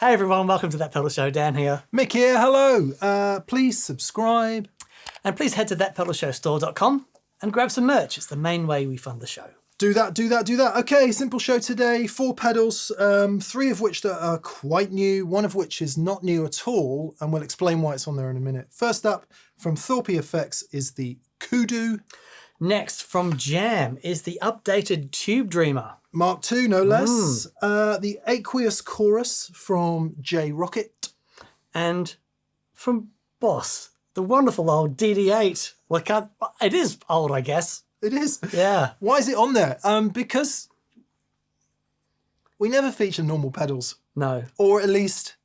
Hey everyone, welcome to That Pedal Show. Dan here. Mick here, hello. Please subscribe. And please head to thatpedalshowstore.com and grab some merch. It's the main way we fund the show. Do that. Okay, simple show today. 4 pedals, 3 of which that are quite new, 1 of which is not new at all, and we'll explain why it's on there in a minute. First up, from Thorpy FX is the Kudu. Next, from Jam, is the updated Tubedreamer Mk.2, no less. The Aqueous Chorus from Rockett. And from Boss, the wonderful old DD-8. Well, it is old, I guess. It is. Yeah. Why is it on there? Because we never feature normal pedals. No. Or at least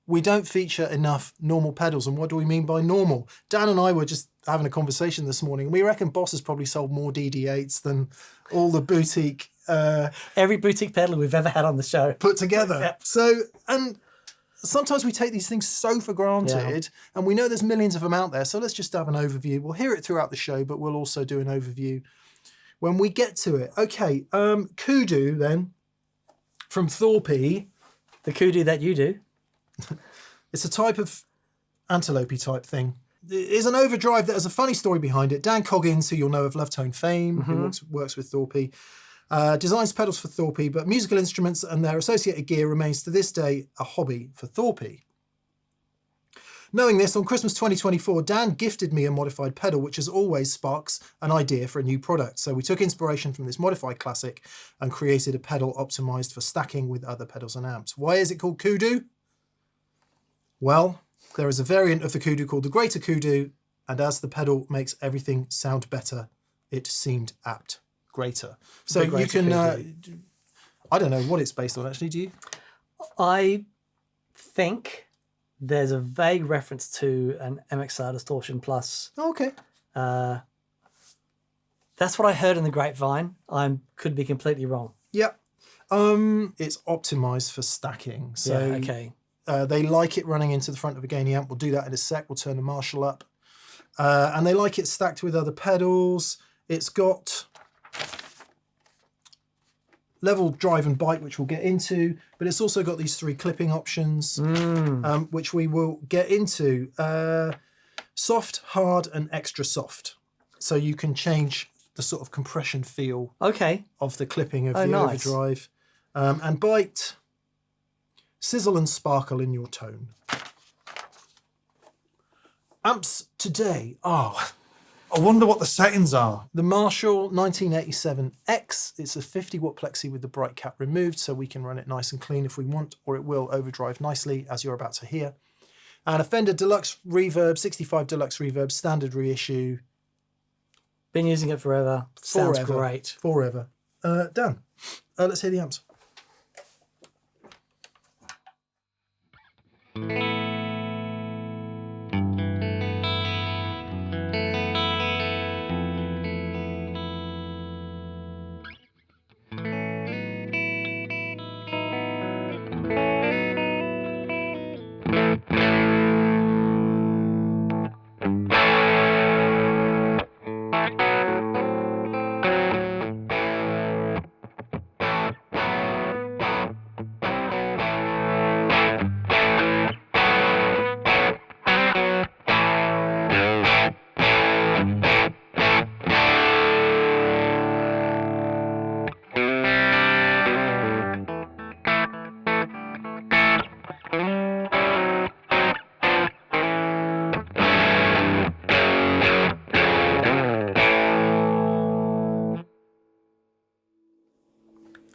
we don't feature enough normal pedals. And what do we mean by normal? Dan and I were just having a conversation this morning. We reckon Boss has probably sold more DD-8s than all the boutique... every boutique pedal we've ever had on the show. Put together. Yep. So, and sometimes we take these things so for granted, and we know there's millions of them out there. So let's just have an overview. We'll hear it throughout the show, but we'll also do an overview when we get to it. Okay, Kudu then, from Thorpy. The Kudu that you do. It's a type of antelope type thing. It is an overdrive that has a funny story behind it. Dan Coggins, who you'll know of Love Tone fame, who works with Thorpy, designs pedals for Thorpy, but musical instruments and their associated gear remains to this day a hobby for Thorpy. Knowing this, on Christmas 2024, Dan gifted me a modified pedal, which as always sparks an idea for a new product. So we took inspiration from this modified classic and created a pedal optimized for stacking with other pedals and amps. Why is it called Kudu? Well, there is a variant of the Kudu called the Greater Kudu, and as the pedal makes everything sound better, it seemed apt. Greater. So you can, I don't know what it's based on actually, do you? I think there's a vague reference to an MXR Distortion Plus. Oh, okay. That's what I heard in the grapevine. I could be completely wrong. Yeah. It's optimized for stacking. So yeah, okay. They like it running into the front of a gainy amp. We'll do that in a sec. We'll turn the Marshall up. And they like it stacked with other pedals. It's got level drive and bite, which we'll get into, but it's also got these 3 clipping options, which we will get into. Soft, hard, and extra soft. So you can change the sort of compression feel of the clipping of the overdrive. And bite, sizzle and sparkle in your tone. Amps today are... I wonder what the settings are. The Marshall 1987X. It's a 50 watt plexi with the bright cap removed, so we can run it nice and clean if we want, or it will overdrive nicely, as you're about to hear. And a Fender Deluxe Reverb, 65 Deluxe Reverb, standard reissue. Been using it forever. Sounds great. Forever. Dan, let's hear the amps.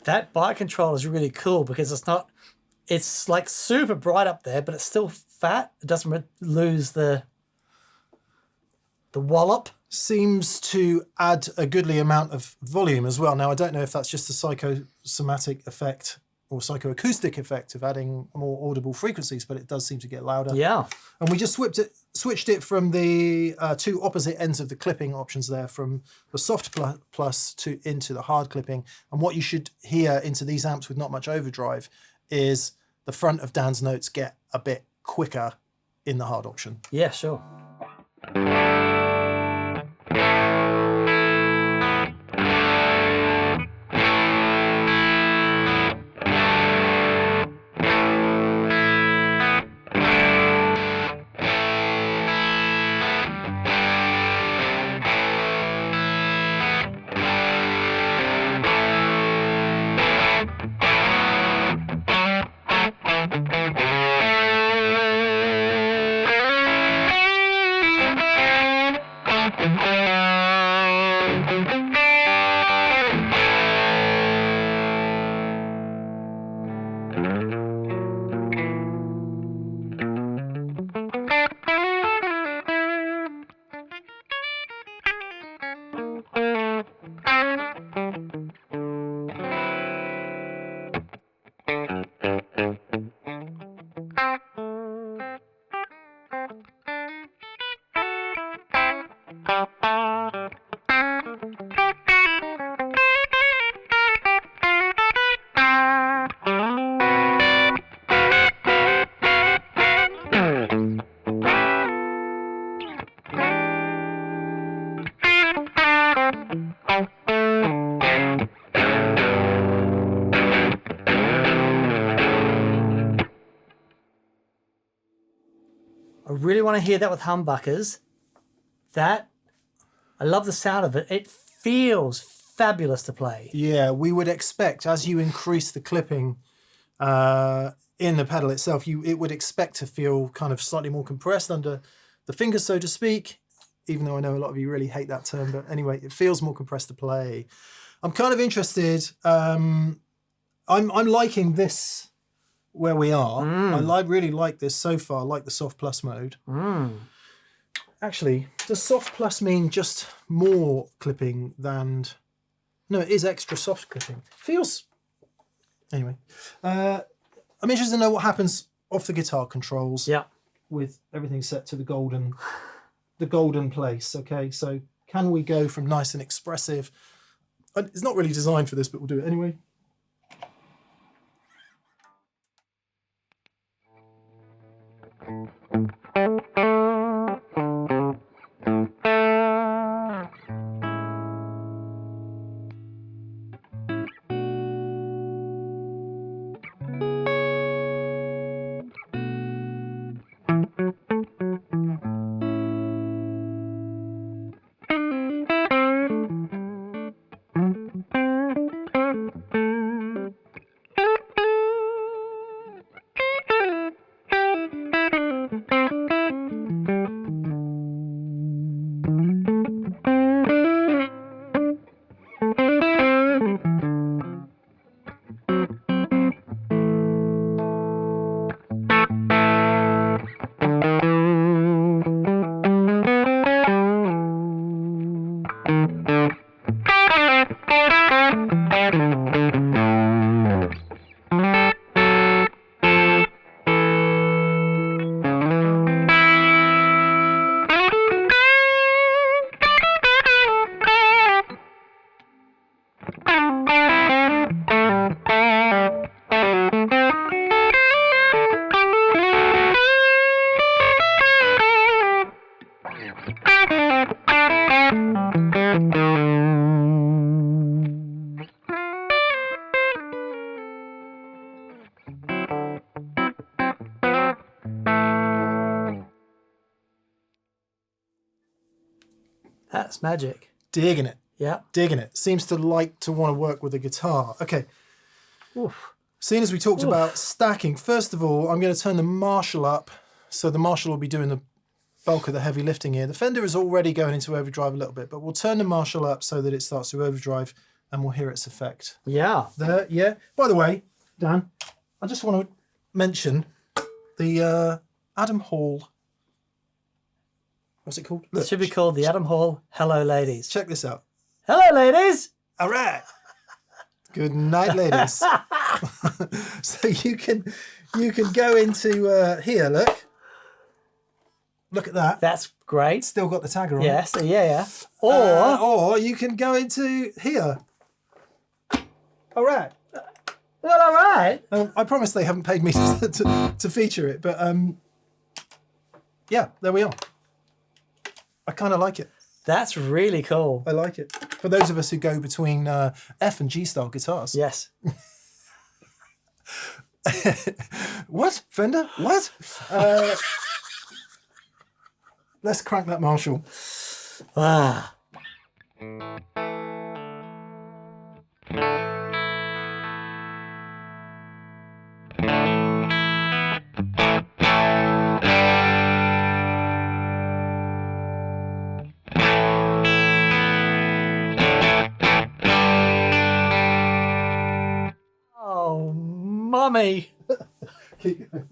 That bite control is really cool because it's like super bright up there, but it's still fat. It doesn't lose the wallop. Seems to add a goodly amount of volume as well. Now, I don't know if that's just a psychosomatic effect or psychoacoustic effect of adding more audible frequencies, but it does seem to get louder. Yeah. And we just switched it from the 2 opposite ends of the clipping options there, from the soft plus into the hard clipping. And what you should hear into these amps with not much overdrive is the front of Dan's notes get a bit quicker in the hard option. Yeah, sure. I really want to hear that with humbuckers. I love the sound of it. It feels fabulous to play. Yeah, we would expect as you increase the clipping in the pedal itself, it would expect to feel kind of slightly more compressed under the fingers, so to speak. Even though I know a lot of you really hate that term, but anyway, it feels more compressed to play. I'm kind of interested. I'm liking this where we are. I really like this so far. I like the soft plus mode. Actually, does soft plus mean just more clipping than... No, it is extra soft clipping. Feels... Anyway. I'm interested to know what happens off the guitar controls. Yeah. With everything set to the golden place. Okay, so can we go from nice and expressive... It's not really designed for this, but we'll do it anyway. That's magic. Digging it. Yeah. Digging it. Seems to like to want to work with a guitar. Okay. Oof. Seeing as we talked about stacking, first of all, I'm going to turn the Marshall up. So the Marshall will be doing the bulk of the heavy lifting here. The Fender is already going into overdrive a little bit, but we'll turn the Marshall up so that it starts to overdrive and we'll hear its effect. Yeah. There, yeah. By the way, Dan, I just want to mention the Adam Hall. What's it called? It should be called the Adam Hall Hello Ladies. Check this out. Hello ladies! All right. Good night, ladies. So you can go into here. Look at that. That's great. Still got the tagger on. Yes, yeah. Or you can go into here. All right. Well, all right. I promise they haven't paid me to feature it, but yeah, there we are. I kind of like it. That's really cool. I like it. For those of us who go between F and G style guitars. Yes. What? Fender? What? Let's crank that Marshall. Ah. Oh, mummy. Keep going.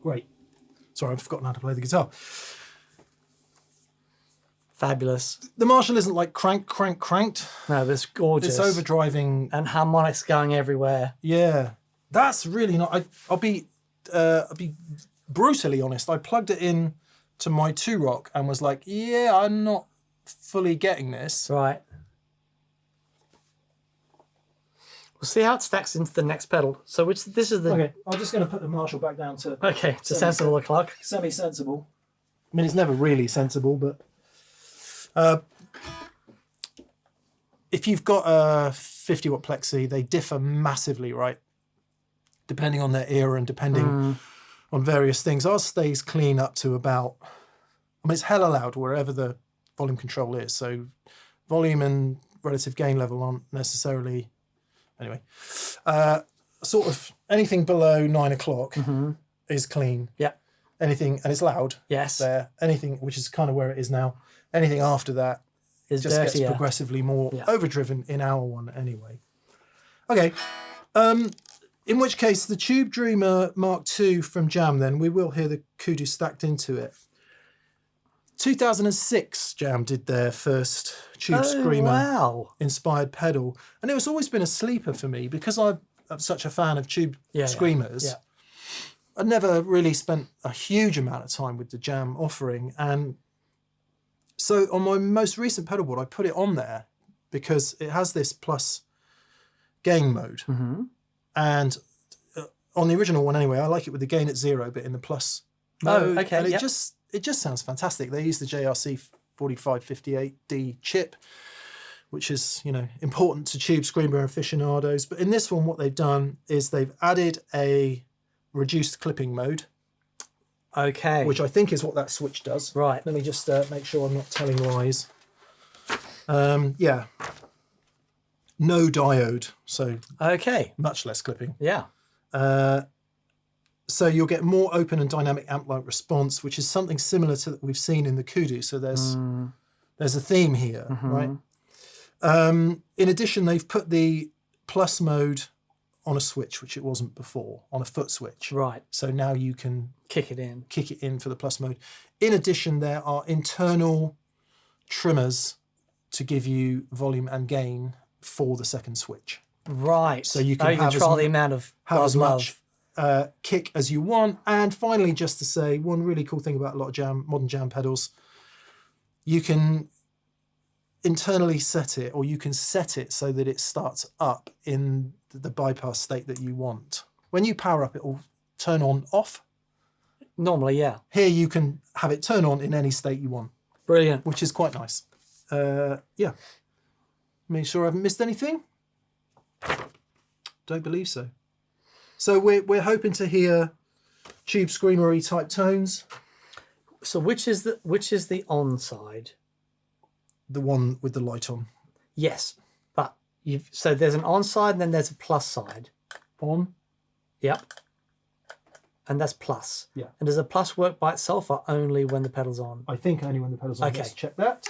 Great. Sorry, I've forgotten how to play the guitar. Fabulous. The Marshall isn't like cranked. No, but it's gorgeous. It's overdriving. And harmonics going everywhere. Yeah, that's really not. I'll be brutally honest. I plugged it in to my 2-Rock and was like, yeah, I'm not fully getting this. Right. We'll see how it stacks into the next pedal. So this is the... Okay, I'm just going to put the Marshall back down to Okay, it's a sensible o'clock. semi-sensible. I mean, it's never really sensible, but if you've got a 50-watt plexi, they differ massively, right? Depending on their era and depending on various things. Ours stays clean up to about... I mean, it's hella loud wherever the volume control is. So volume and relative gain level aren't necessarily... Anyway, sort of anything below 9 o'clock is clean. Yeah. Anything, and it's loud. Yes. There. Anything, which is kind of where it is now. Anything after that Is just gets dirtier. progressively more Yeah. overdriven in our one anyway. Okay. In which case, the Tubedreamer Mk.2 from Jam, then, we will hear the Kudu stacked into it. 2006, Jam did their first Tube Screamer Wow. inspired pedal, and it was always been a sleeper for me because I'm such a fan of Tube Screamers. Yeah. I'd never really spent a huge amount of time with the Jam offering, and so on my most recent pedal board I put it on there because it has this plus gain mode, and on the original one anyway I like it with the gain at 0 but in the plus mode. okay, And yep. it just sounds fantastic. They use the JRC 4558D chip, which is, you know, important to Tube Screamer aficionados. But in this one, what they've done is they've added a reduced clipping mode, Okay. which I think is what that switch does. Right. Let me just make sure I'm not telling lies. Yeah. No diode, so Okay. much less clipping. Yeah. So you'll get more open and dynamic amp-like response, which is something similar to that we've seen in the Kudu. So there's a theme here, right? In addition, they've put the plus mode on a switch, which it wasn't before, on a foot switch. Right. So now you can Kick it in. kick it in for the plus mode. In addition, there are internal trimmers to give you volume and gain for the second switch. Right. So you can have as control mu- the amount of Have as love. much kick as you want. And finally, just to say, one really cool thing about a lot of modern Jam pedals, you can internally set it, or you can set it so that it starts up in the bypass state that you want. When you power up, it will turn on off. Normally, yeah. Here you can have it turn on in any state you want, Brilliant. which is quite nice. Yeah. Make sure I haven't missed anything. Don't believe so. So we're hoping to hear Tube Screamery type tones. So which is the on side? The one with the light on. Yes, but so there's an on side and then there's a plus side. On? Yep. And that's plus. Yeah. And does a plus work by itself or only when the pedal's on? I think only when the pedal's on. Okay. Let's check that.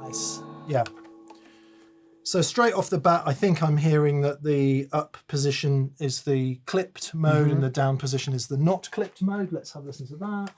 Nice. Yeah. So straight off the bat, I think I'm hearing that the up position is the clipped mode and the down position is the not clipped mode. Let's have a listen to that.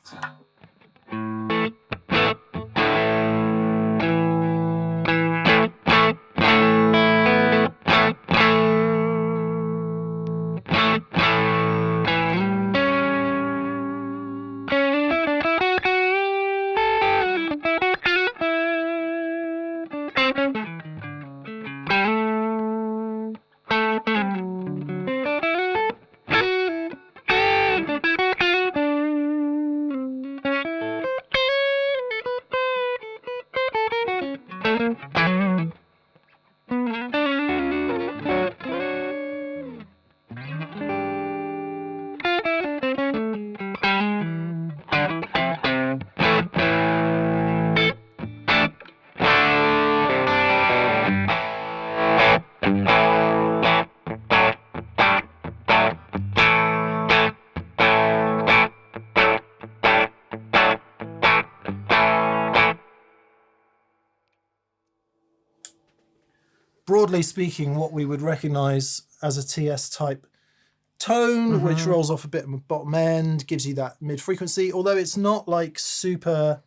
broadly speaking, what we would recognise as a TS type tone, which rolls off a bit of the bottom end, gives you that mid frequency, although it's not like super,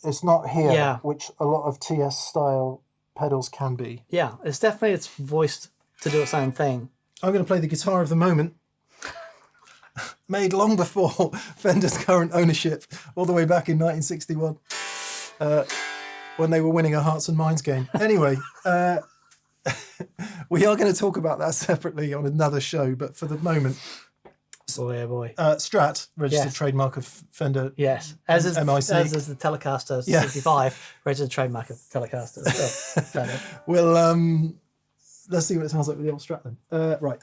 it's not here, which a lot of TS style pedals can be. Yeah, it's definitely it's voiced to do its own thing. I'm going to play the guitar of the moment, made long before Fender's current ownership, all the way back in 1961, when they were winning a Hearts and Minds game. Anyway, we are going to talk about that separately on another show, but for the moment, Boy. Strat, registered trademark of Fender. Yes, as is MIC. as is the Telecaster 65, registered trademark of Telecaster. So, Well, let's see what it sounds like with the old Strat then. Right.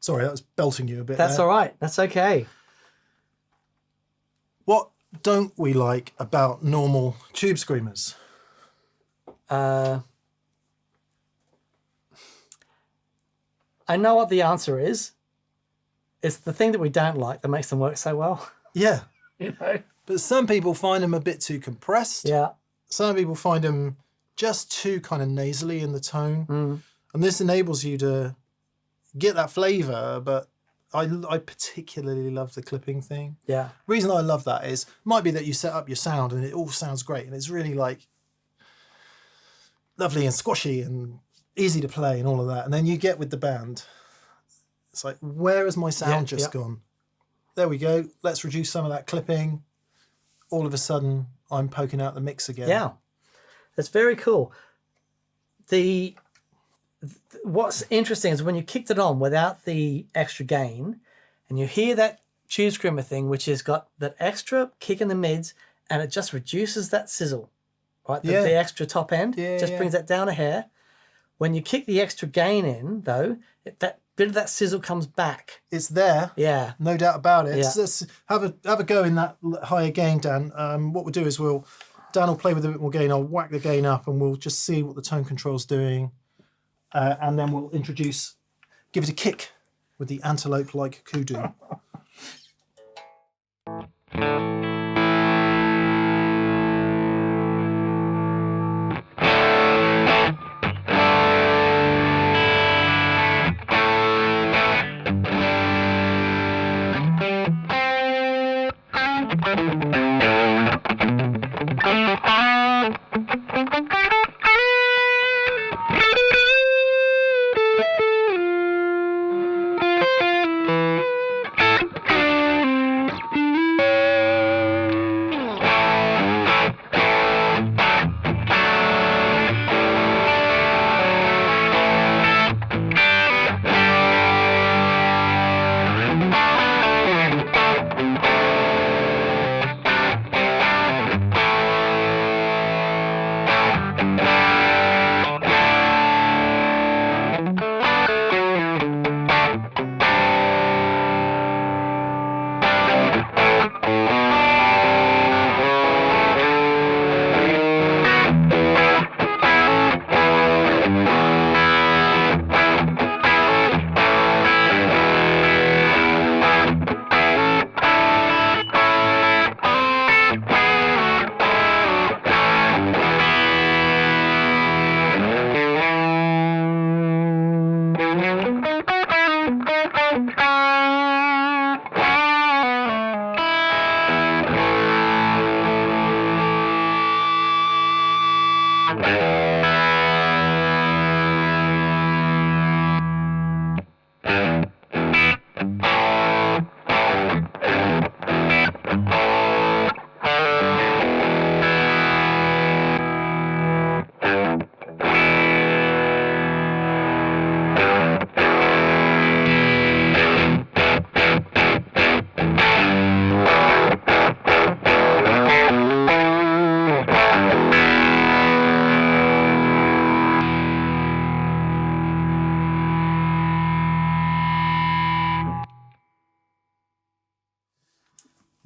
Sorry, that was belting you a bit. That's there. all right. That's okay. What don't we like about normal tube screamers? I know what the answer is. It's the thing that we don't like that makes them work so well. Yeah. You know? But some people find them a bit too compressed. Yeah. Some people find them just too kind of nasally in the tone. And this enables you to get that flavour, but I particularly love the clipping thing. Yeah. The reason I love that is, might be that you set up your sound and it all sounds great and it's really like lovely and squashy and easy to play and all of that. And then you get with the band, it's like, where has my sound just gone? There we go. Let's reduce some of that clipping. All of a sudden, I'm poking out the mix again. Yeah. It's very cool. What's interesting is when you kicked it on without the extra gain and you hear that tube screamer thing, which has got that extra kick in the mids and it just reduces that sizzle, right? The extra top end just brings that down a hair. When you kick the extra gain in, though, that bit of that sizzle comes back. It's there. Yeah. No doubt about it. Yeah. Let's have a go in that higher gain, Dan. What we'll do is Dan will play with a bit more gain. I'll whack the gain up and we'll just see what the tone control's doing. and then we'll give it a kick with the antelope-like Kudu.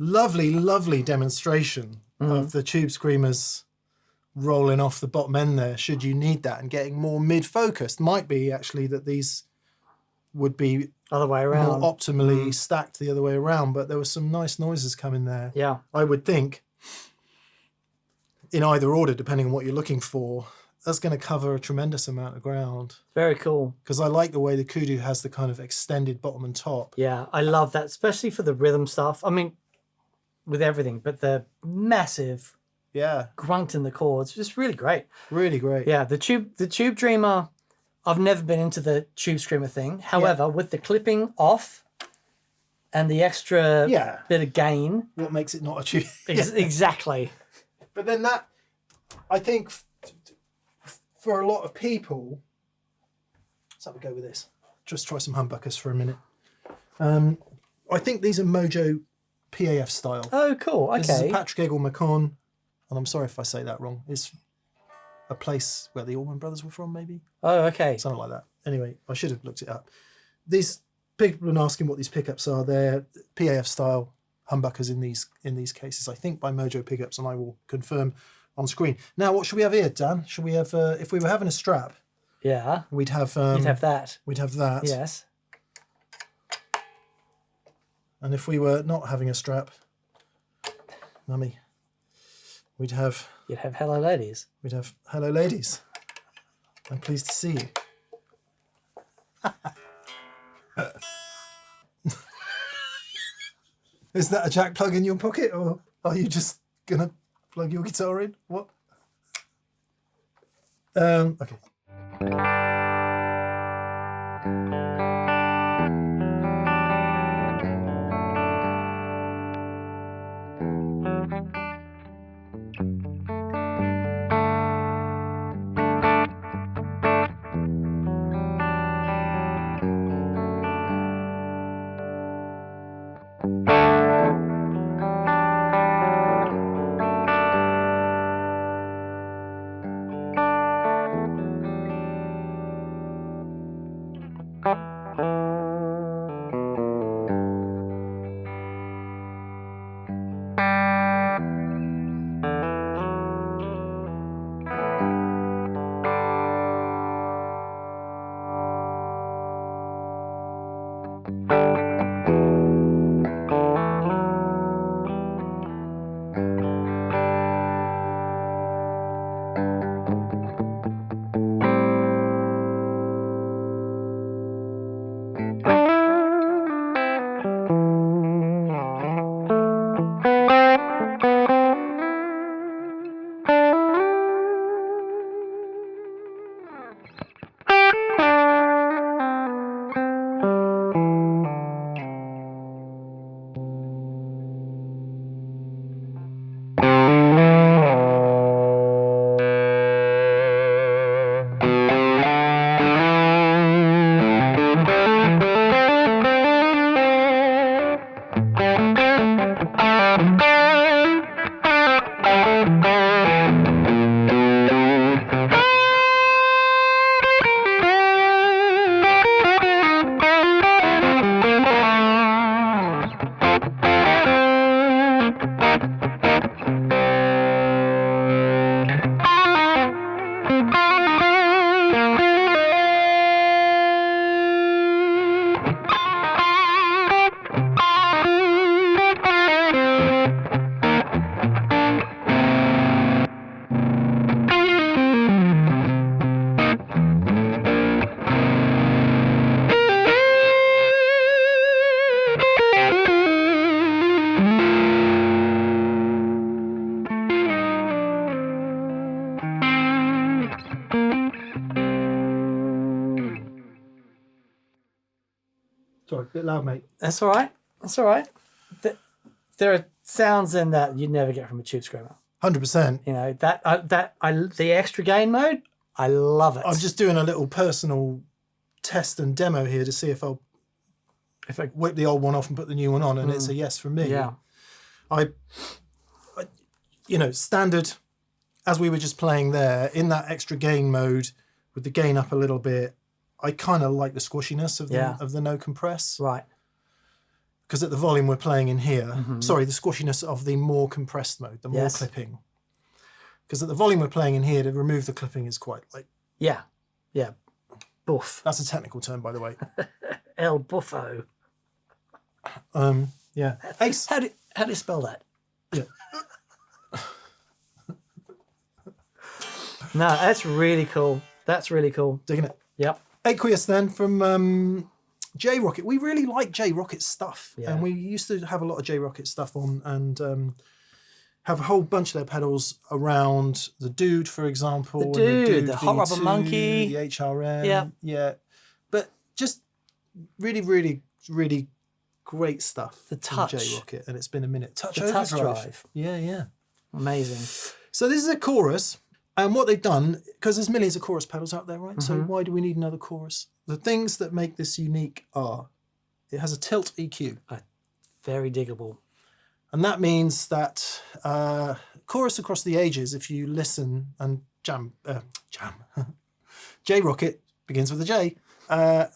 Lovely, lovely demonstration of the tube screamers rolling off the bottom end there, should you need that, and getting more mid-focused. Might be actually that these would be Other way around. more optimally stacked the other way around, but there were some nice noises coming there. Yeah. I would think, in either order, depending on what you're looking for, that's going to cover a tremendous amount of ground. Very cool. Because I like the way the Kudu has the kind of extended bottom and top. Yeah, I love that, especially for the rhythm stuff. I mean, with everything, but the massive grunt in the chords, just really great. Really great. Yeah, the Tubedreamer, I've never been into the tube screamer thing. However, with the clipping off and the extra bit of gain. What makes it not a tube? Exactly. But then that, I think, for a lot of people, let's have a go with this. Just try some humbuckers for a minute. I think these are Mojo PAF style. Oh, cool. Okay. This is a Patrick Eggle Macon, and I'm sorry if I say that wrong. It's a place where the Allman Brothers were from, maybe. Oh, okay. Something like that. Anyway, I should have looked it up. These people have been asking what these pickups are. They're PAF style humbuckers in these cases. I think by Mojo pickups, and I will confirm on screen. Now, what should we have here, Dan? Should we have? If we were having a strap, we'd have. You'd have that. We'd have that. Yes. And if we were not having a strap, mummy, we'd have... You'd have Hello Ladies. We'd have Hello Ladies. I'm pleased to see you. Is that a jack plug in your pocket, or are you just going to plug your guitar in? What? Okay. Bit loud, mate. That's all right. That's all right. There are sounds in that you'd never get from a tube screamer. 100%. You know, the extra gain mode, I love it. I'm just doing a little personal test and demo here to see if I whip the old one off and put the new one on, and it's a yes from me. Yeah. I you know, standard, as we were just playing there, in that extra gain mode, with the gain up a little bit, I kind of like the squishiness of the no compress. Right. Because at the volume we're playing in here, sorry, the squishiness of the more compressed mode, the more clipping. Because at the volume we're playing in here, to remove the clipping is quite like... Yeah. Yeah. Boof. That's a technical term, by the way. El buffo. Yeah. Ace. How do you spell that? Yeah. No, that's really cool. That's really cool. Digging it. Yep. Aqueous then from J Rockett. We really like J Rockett stuff. Yeah. And we used to have a lot of J Rockett stuff on, and have a whole bunch of their pedals around the Dude, for example. The Hot Rubber V2, Monkey. The HRM. Yeah. Yeah. But just really, really, really great stuff. The from Touch. J Rockett. And it's been a minute. Touch The Overdrive. Touch Drive. Yeah, yeah. Amazing. So this is a chorus. And what they've done, because there's millions of chorus pedals out there, right? So why do we need another chorus? The things that make this unique are, it has a tilt EQ. Very diggable. And that means that chorus across the ages, if you listen and jam, J Rockett begins with a J,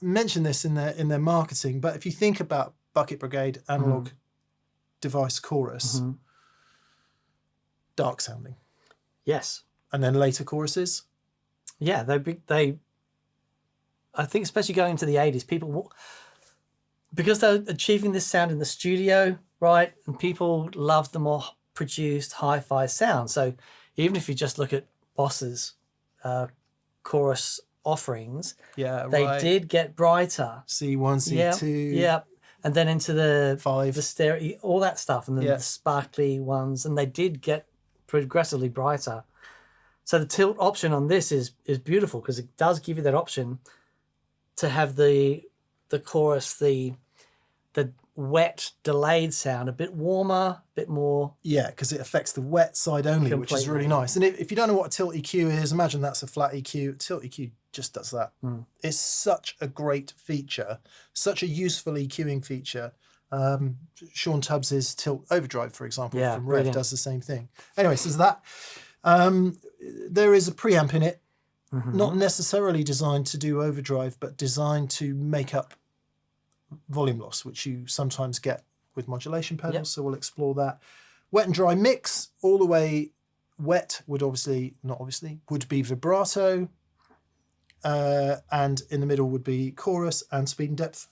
mention this in their marketing, but if you think about Bucket Brigade analog device chorus, dark sounding. Yes. And then later choruses. Yeah, they I think especially going into the 80s, people, because they're achieving this sound in the studio, right? And people love the more produced hi-fi sound. So even if you just look at Boss's chorus offerings, they did get brighter. C1, C2. Yeah. And then into the 5. the stereo, all that stuff, and then the sparkly ones, and they did get progressively brighter. So the tilt option on this is beautiful, because it does give you that option to have the chorus, the wet delayed sound, a bit warmer, a bit more. Yeah, because it affects the wet side only, which is really nice. And if you don't know what a tilt EQ is, imagine that's a flat EQ. Tilt EQ just does that. It's such a great feature, such a useful EQing feature. Sean Tubbs's Tilt Overdrive, for example, from Rev does the same thing. Anyway, so there's that. There is a preamp in it, not necessarily designed to do overdrive, but designed to make up volume loss, which you sometimes get with modulation pedals. So we'll explore that. Wet and dry mix, all the way wet would would be vibrato, and in the middle would be chorus and speed and depth,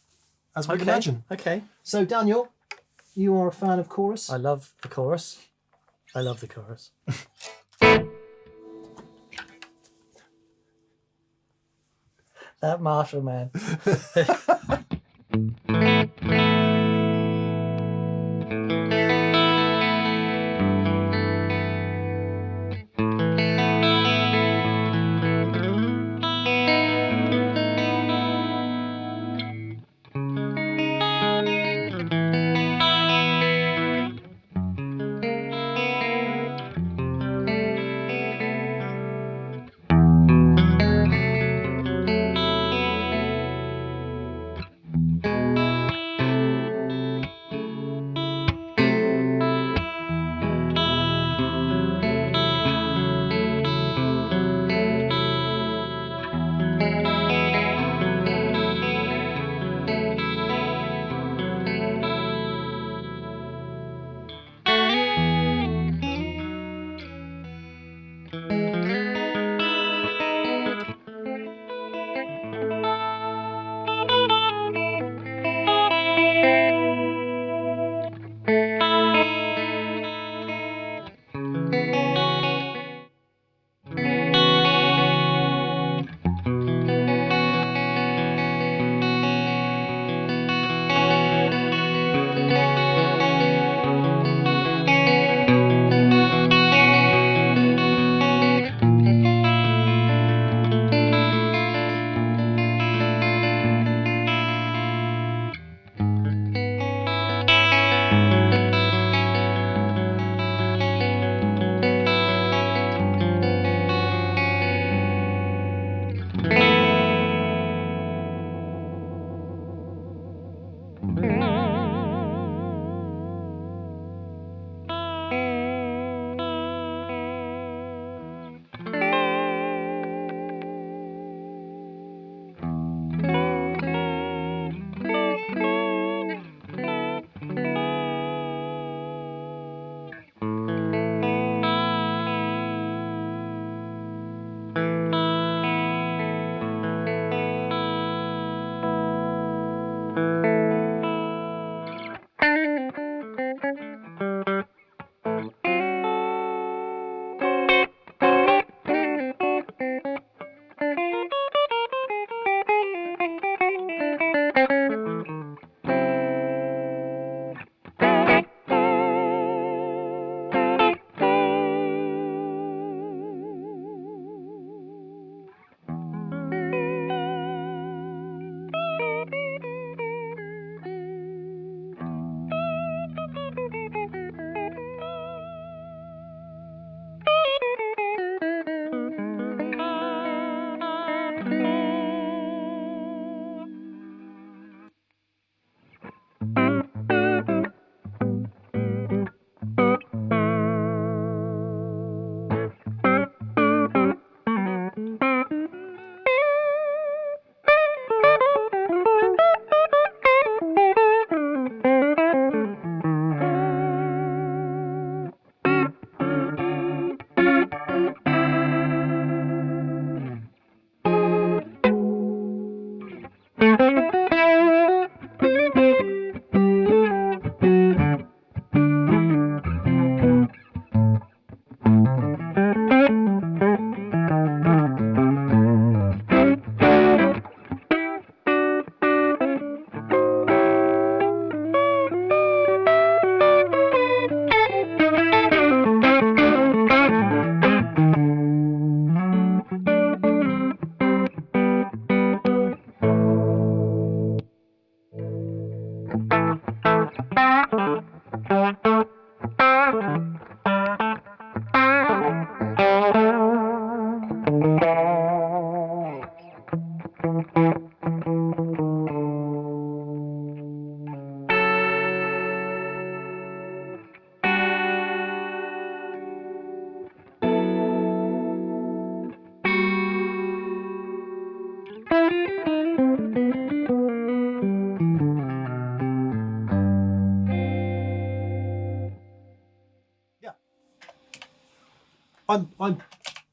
as we imagine. Okay. So Daniel, you are a fan of chorus? I love the chorus. I love the chorus. That Marshall, man.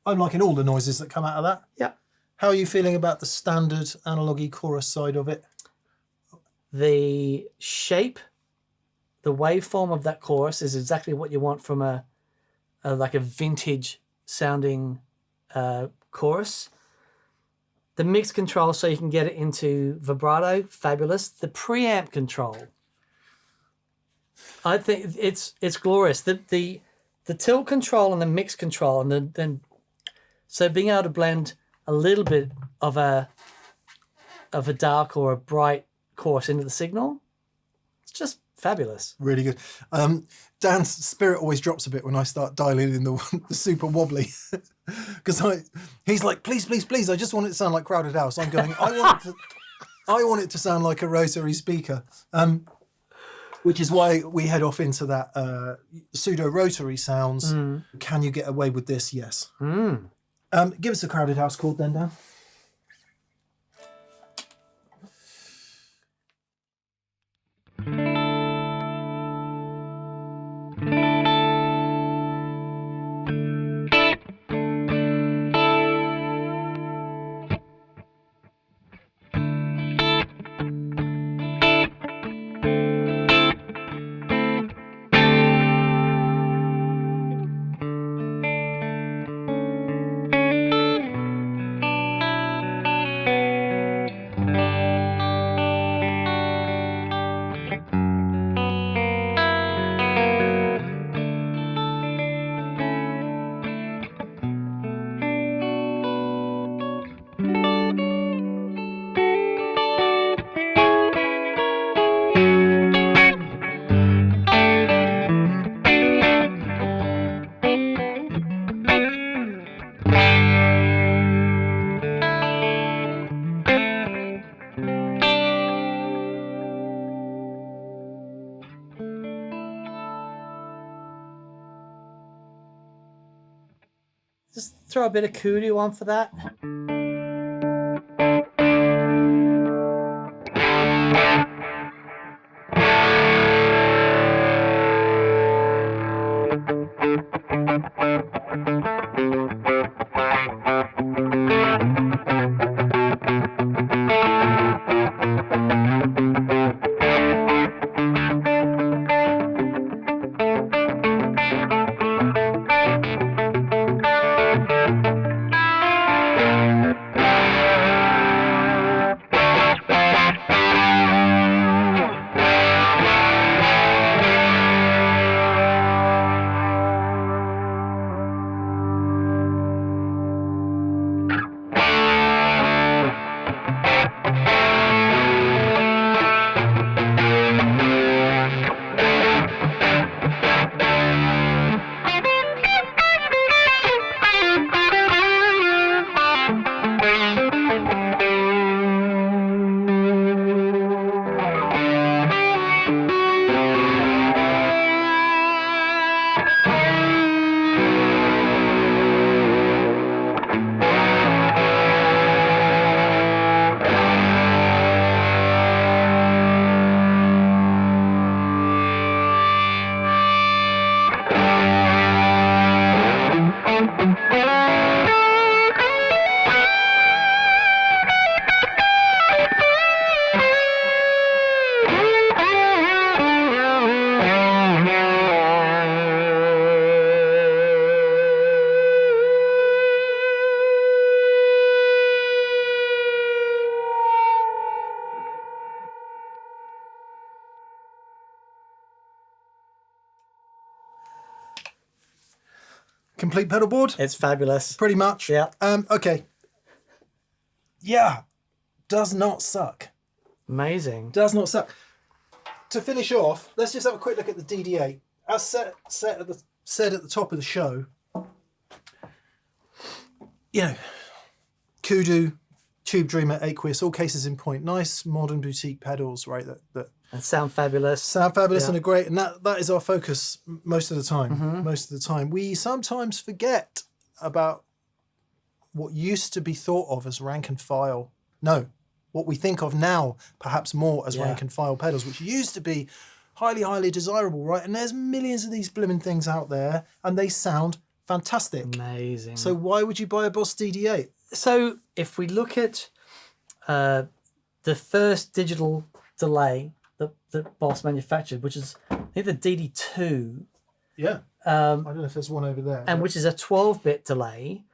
I'm liking all the noises that come out of that. Yeah. How are you feeling about the standard analogy chorus side of it? The shape, the waveform of that chorus is exactly what you want from a like a vintage sounding chorus. The mix control, so you can get it into vibrato, fabulous. The preamp control, I think it's glorious. The tilt control and the mix control, and then so being able to blend a little bit of a dark or a bright chorus into the signal, it's just fabulous. Really good. Dan's spirit always drops a bit when I start dialing in the super wobbly, because he's like, please, please, please, I just want it to sound like Crowded House. I'm going, I want it to sound like a rotary speaker, which is why we head off into that pseudo rotary sounds. Can you get away with this? Yes. Give us a Crowded House chord then, Dan. Just throw a bit of Kudu on for that. Complete pedal board? It's fabulous. Pretty much. Yeah. Okay. Yeah. Does not suck. Amazing. Does not suck. to finish off, let's just have a quick look at the DD-8. As said at the top of the show, you know, Kudu, Tubedreamer, Aqueous, all cases in point. Nice modern boutique pedals, right? That And sound fabulous. sound fabulous Yeah. and are great, and that is our focus most of the time. Most of the time, we sometimes forget about what used to be thought of as rank and file. No, what we think of now, perhaps more as rank and file pedals, which used to be highly, highly desirable, right? And there's millions of these blooming things out there, and they sound fantastic. Amazing. So why would you buy a Boss DD-8? So if we look at the first digital delay that Boss manufactured, which is I think the DD-2, Yeah. I don't know if there's one over there. and which is a 12-bit delay,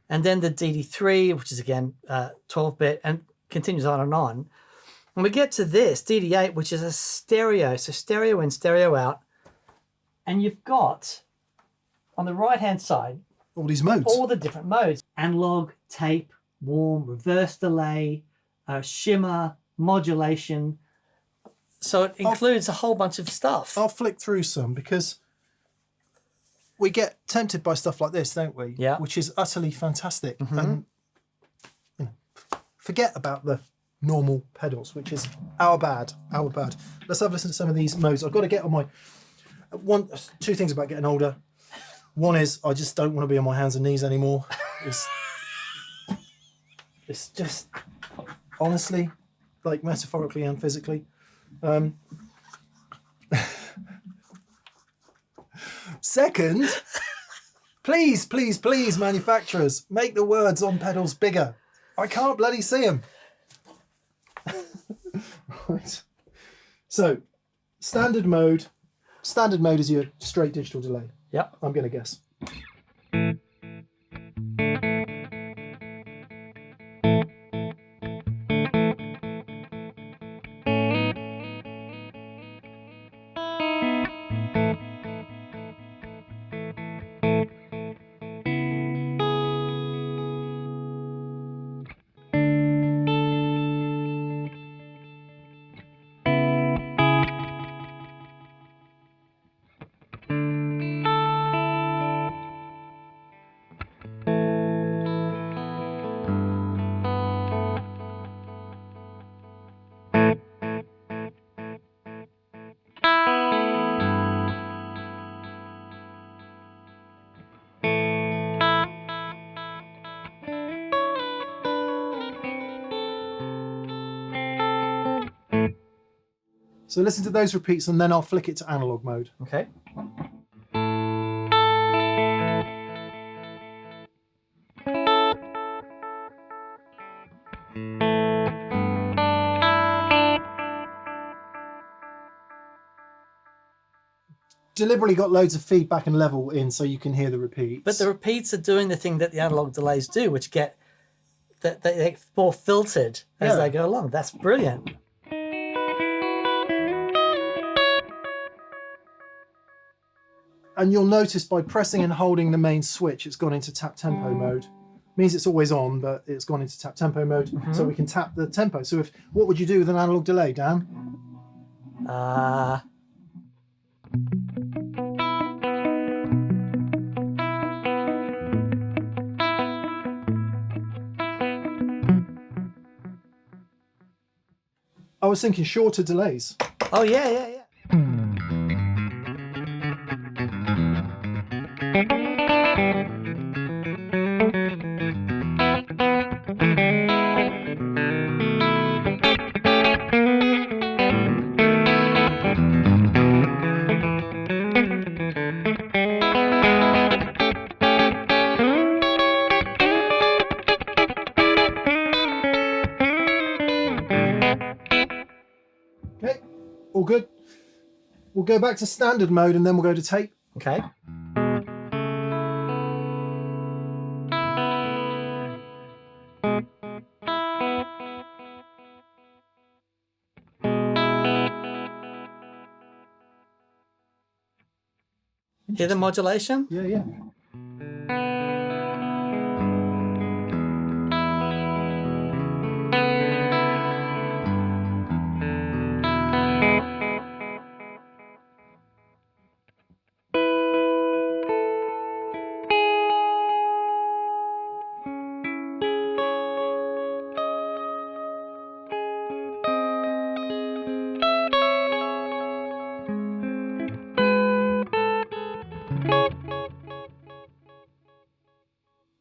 and then the DD-3, which is again 12-bit, and continues on and on. And we get to this DD-8, which is a stereo, so stereo in, stereo out, and you've got on the right-hand side all these modes. all the different modes: analog, tape, warm, reverse delay, shimmer, modulation. So it includes a whole bunch of stuff. I'll flick through some because we get tempted by stuff like this, don't we? Yeah. Which is utterly fantastic. And you know, forget about the normal pedals, which is our bad. Let's have a listen to some of these modes. I've got to get on my two things about getting older. One is I just don't want to be on my hands and knees anymore. It's just honestly, like metaphorically and physically. Second, please, manufacturers, make the words on pedals bigger. I can't bloody see them. Right. So, standard mode is your straight digital delay. Yep. I'm going to guess. So listen to those repeats and then I'll flick it to analog mode. Okay. Deliberately got loads of feedback and level in so you can hear the repeats. But the repeats are doing the thing that the analog delays do, which get that they get more filtered as they go along. That's brilliant. And you'll notice by pressing and holding the main switch, it's gone into tap tempo mode. Means it's always on, but it's gone into tap tempo mode, so we can tap the tempo. So what would you do with an analog delay, Dan? I was thinking shorter delays. Oh yeah. Okay, all good. We'll go back to standard mode and then we'll go to tape. Okay. Hear the modulation? Yeah.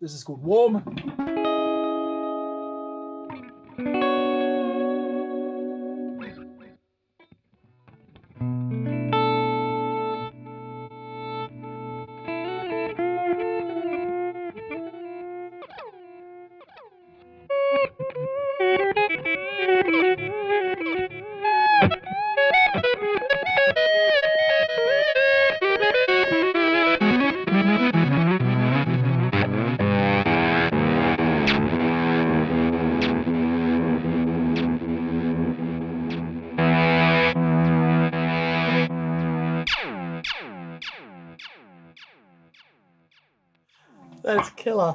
This is called Warm. That's killer.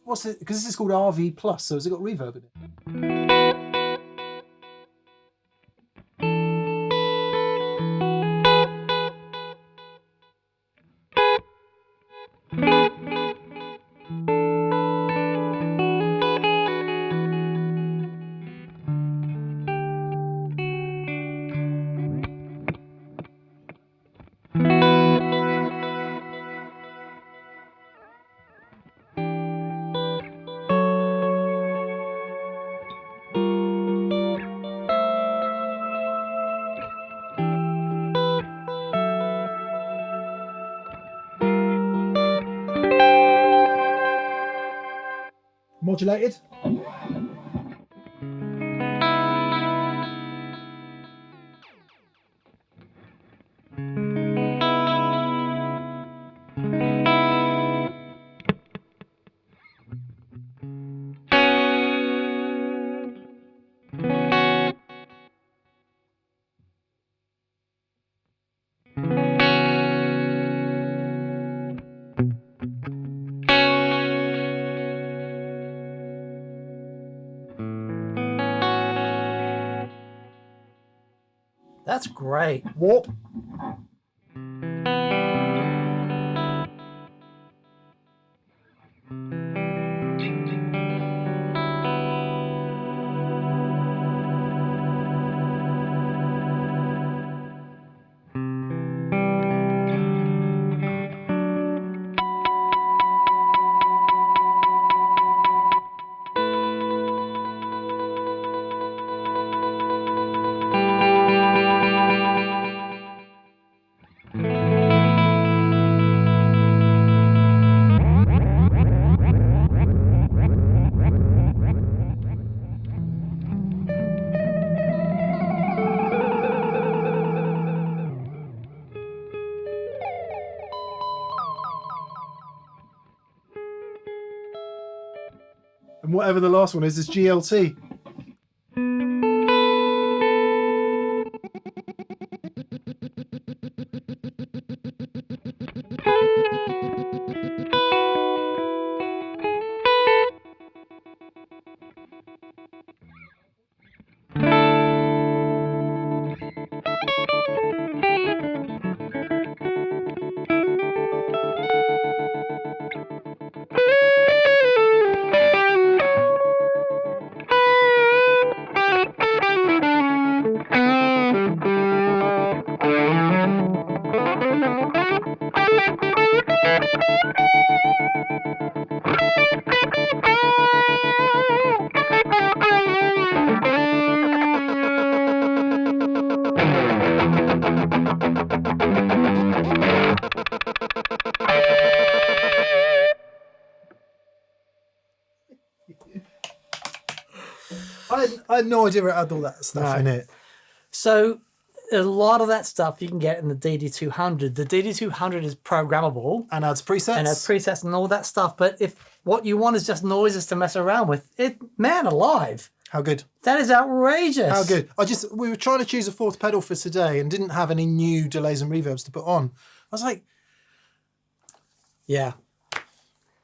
What's it? Because this is called RV Plus, so has it got reverb in it? Modulated. That's great. Warp. And whatever the last one is GLT. I had no idea it had all that stuff in it. So a lot of that stuff you can get in the DD-200. The DD-200 is programmable. And adds presets. And adds presets and all that stuff. But if what you want is just noises to mess around with, man alive. How good. That is outrageous. How good. We were trying to choose a fourth pedal for today and didn't have any new delays and reverbs to put on. I was like, yeah.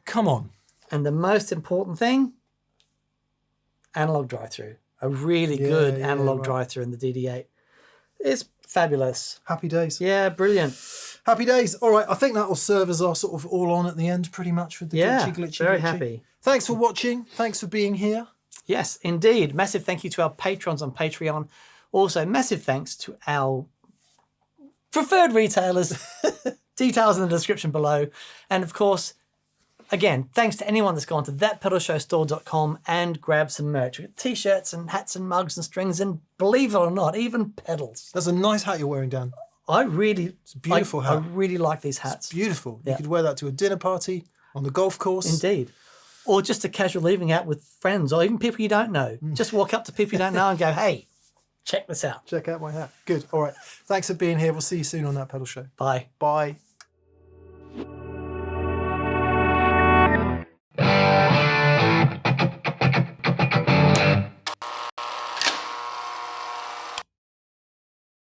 Come on. And the most important thing, analog drive-through. A really good analog drive-through in the DD-8. It's fabulous. Happy days. Yeah, brilliant. Happy days. All right, I think that will serve as our sort of all on at the end, pretty much, with the Yeah, glitchy. very happy. Thanks for watching. Thanks for being here. Yes, indeed. Massive thank you to our patrons on Patreon. Also, massive thanks to our preferred retailers. Details in the description below. And of course, again, thanks to anyone that's gone to thatpedalshowstore.com and grabbed some merch. We've got t-shirts and hats and mugs and strings and, believe it or not, even pedals. That's a nice hat you're wearing, Dan. It's a beautiful hat. I really like these hats. It's beautiful. Yeah. You could wear that to a dinner party, on the golf course. Indeed. Or just a casual leaving out with friends or even people you don't know. Just walk up to people you don't know and go, hey, check this out. Check out my hat. Good. All right. Thanks for being here. We'll see you soon on That Pedal Show. Bye. Bye.